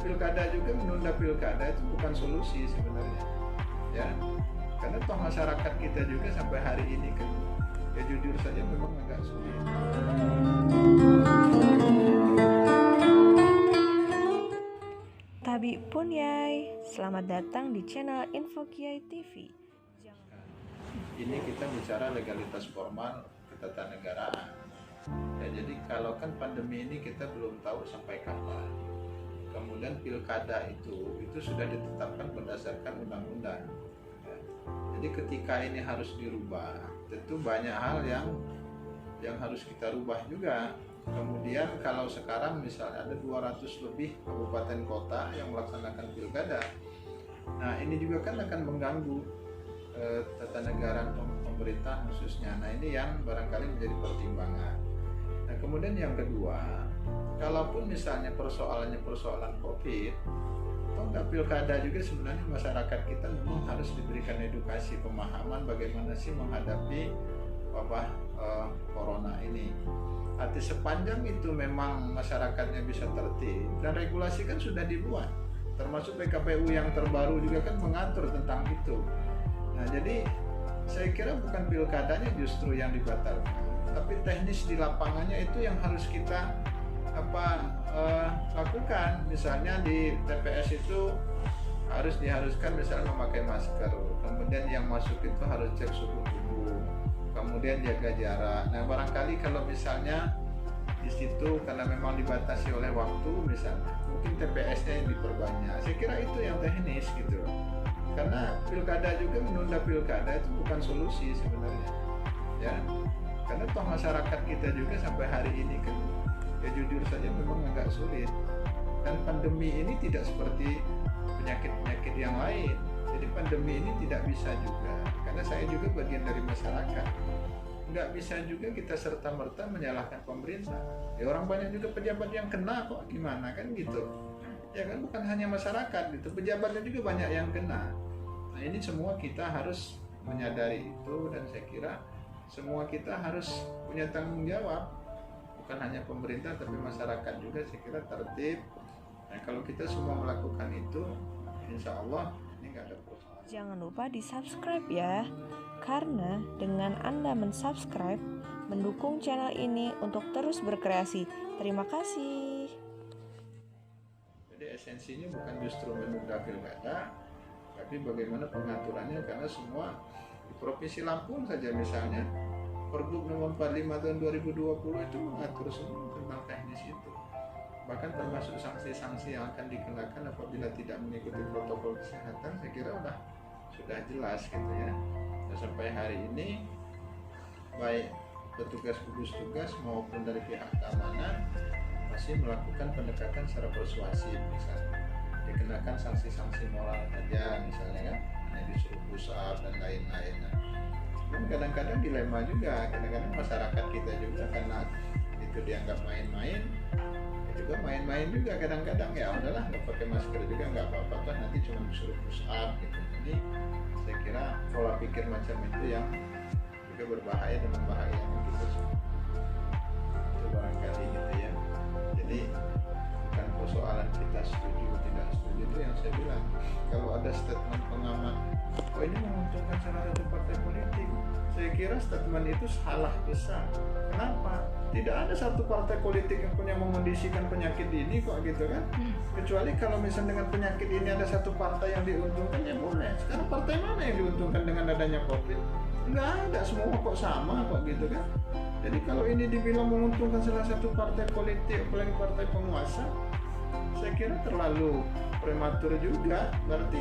pilkada juga, menunda pilkada itu bukan solusi sebenarnya, ya. Karena toh masyarakat kita juga sampai hari ini kan, ya jujur saja memang agak sulit. Tabi pun Yai, selamat datang di channel Info Kiai TV. Ini kita bicara legalitas formal ketatanegaraan. Ya, jadi kalau kan pandemi ini kita belum tahu sampai kapan. Kemudian pilkada itu sudah ditetapkan berdasarkan undang-undang. Ya. Jadi ketika ini harus dirubah, tentu banyak hal yang harus kita rubah juga. Kemudian kalau sekarang misalnya ada 200 lebih kabupaten kota yang melaksanakan pilkada, nah ini juga kan akan mengganggu tata negara pemerintah khususnya. Nah ini yang barangkali menjadi pertimbangan. Nah kemudian yang kedua, kalaupun misalnya persoalannya persoalan COVID, atau enggak pilkada juga sebenarnya masyarakat kita memang harus diberikan edukasi pemahaman bagaimana sih menghadapi wabah corona ini. Arti sepanjang itu memang masyarakatnya bisa tertib dan regulasi kan sudah dibuat, termasuk PKPU yang terbaru juga kan mengatur tentang itu. Nah jadi saya kira bukan pilkadanya justru yang dibatalkan, tapi teknis di lapangannya itu yang harus kita lakukan. Misalnya di TPS itu diharuskan misalnya memakai masker, kemudian yang masuk itu harus cek suhu tubuh, kemudian jaga jarak. Nah barangkali kalau misalnya di situ karena memang dibatasi oleh waktu misalnya, mungkin TPS-nya yang diperbanyak. Saya kira itu yang teknis gitu. Karena pilkada juga, menunda pilkada itu bukan solusi sebenarnya, ya. Karena toh masyarakat kita juga sampai hari ini kan, ya jujur saja memang agak sulit. Dan pandemi ini tidak seperti penyakit-penyakit yang lain. Jadi pandemi ini tidak bisa juga, karena saya juga bagian dari masyarakat. Nggak bisa juga kita serta-merta menyalahkan pemerintah. Ya orang banyak juga pejabat yang kena kok, gimana kan gitu. Ya kan bukan hanya masyarakat gitu, pejabatnya juga banyak yang kena. Nah ini semua kita harus menyadari itu, dan saya kira semua kita harus punya tanggung jawab. Bukan hanya pemerintah tapi masyarakat juga saya kira tertib. Nah kalau kita semua melakukan itu, insya Allah ini nggak ada persoalan. Jangan lupa di subscribe ya, karena dengan Anda mensubscribe, mendukung channel ini untuk terus berkreasi. Terima kasih. Jadi esensinya bukan justru menunda pilkada, tapi bagaimana pengaturannya, karena semua di Provinsi Lampung saja misalnya Pergub nomor 45 tahun 2020 itu mengatur semua tentang teknis itu. Bahkan termasuk sanksi-sanksi yang akan dikenakan apabila tidak mengikuti protokol kesehatan, saya kira sudah jelas gitu ya. Dan sampai hari ini baik petugas gugus tugas maupun dari pihak keamanan masih melakukan pendekatan secara persuasif, misalnya dikenakan sanksi-sanksi moral saja misalnya kan, hanya disuruh push up dan lain-lain. Dan kadang-kadang dilema juga, kadang-kadang masyarakat kita juga karena itu dianggap main-main, juga main-main juga kadang-kadang, ya udahlah nggak pakai masker juga nggak apa-apa kan, nanti cuma disuruh push up gitu. Jadi saya kira pola pikir macam itu yang juga berbahaya dan membahayakan kita semua. Itu barangkali gitu ya. Jadi bukan persoalan kita setuju tidak setuju, itu yang saya bilang. Kalau ada statement pengamat, oh ini menguntungkan salah satu partai politik, saya kira statement itu salah besar. Kenapa? Tidak ada satu partai politik yang punya mengondisikan penyakit ini kok gitu kan. Kecuali kalau misalnya dengan penyakit ini ada satu partai yang diuntungkan, ya boleh. Sekarang partai mana yang diuntungkan dengan adanya COVID? Enggak ada, semua kok sama kok gitu kan. Jadi kalau ini dibilang menguntungkan salah satu partai politik, apalagi partai penguasa, saya kira terlalu prematur juga. Berarti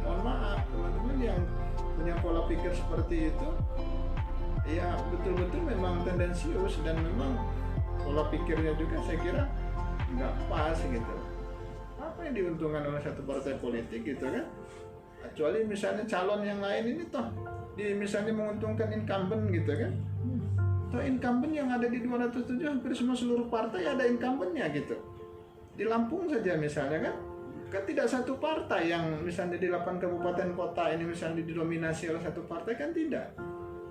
mohon maaf teman-teman yang punya pola pikir seperti itu, ya betul-betul memang tendensius, dan memang pola pikirnya juga saya kira nggak pas gitu. Apa yang diuntungkan oleh satu partai politik gitu kan? Kecuali misalnya calon yang lain ini toh misalnya menguntungkan incumbent gitu kan. Toh incumbent yang ada di 207 hampir semua seluruh partai ada incumbentnya gitu. Di Lampung saja misalnya kan tidak satu partai yang misalnya di 8 kabupaten kota ini misalnya didominasi oleh satu partai, kan tidak.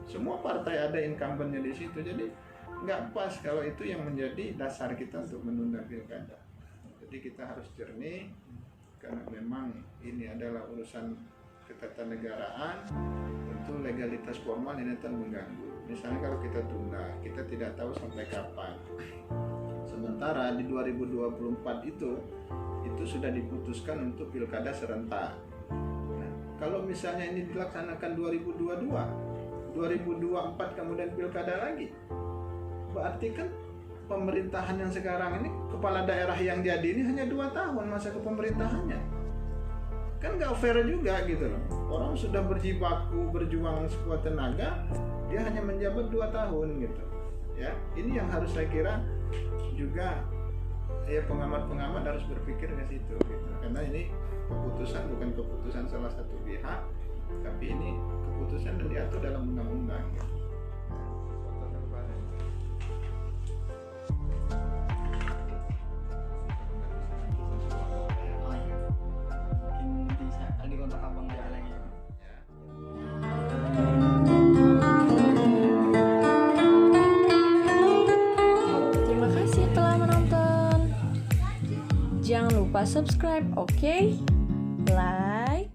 Semua partai ada incumbentnya di situ. Jadi nggak pas kalau itu yang menjadi dasar kita untuk menunda pilkada. Jadi Jadi kita harus jernih karena memang ini adalah urusan ketatanegaraan, tentu legalitas formal ini akan mengganggu. Misalnya kalau kita tunda, kita tidak tahu sampai kapan. Sementara di 2024 itu sudah diputuskan untuk pilkada serentak. Nah, kalau misalnya ini dilaksanakan 2022, 2024 kemudian pilkada lagi, berarti kan pemerintahan yang sekarang ini, kepala daerah yang jadi ini hanya 2 tahun masa kepemerintahannya. Kan nggak fair juga gitu loh. Orang sudah berjibaku berjuang sekuat tenaga, dia hanya menjabat 2 tahun gitu. Ya, ini yang harus saya kira juga ya pengamat-pengamat harus berpikir ke situ gitu. Karena ini keputusan bukan keputusan salah satu pihak, tapi ini keputusan yang diatur dalam undang-undang gitu. Kontak abang dia lagi. Terima kasih telah menonton. Jangan lupa subscribe, oke? Like,